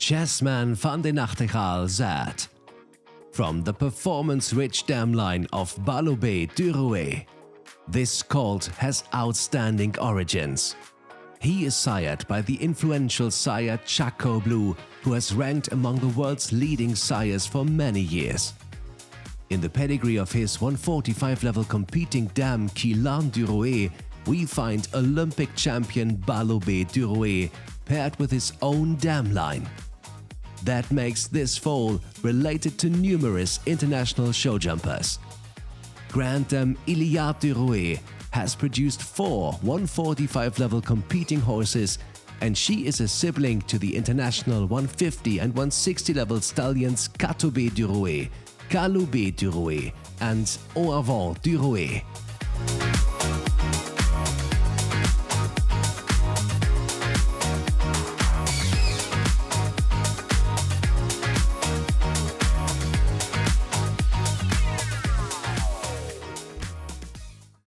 Chessman van de Nachtegaal said, "From the performance-rich dam line of Baloubet du Rouet, this colt has outstanding origins. He is sired by the influential sire Chacco Blue, who has ranked among the world's leading sires for many years. In the pedigree of his 145-level competing dam Baloubet du Rouet, we find Olympic champion Baloubet du Rouet paired with his own dam line. That makes this foal related to numerous international show jumpers. Grand Dame Baloubet du Rouet has produced 4 145-level competing horses, and she is a sibling to the international 150 and 160-level stallions Baloubet du Rouet, Baloubet du Rouet and Baloubet du Rouet.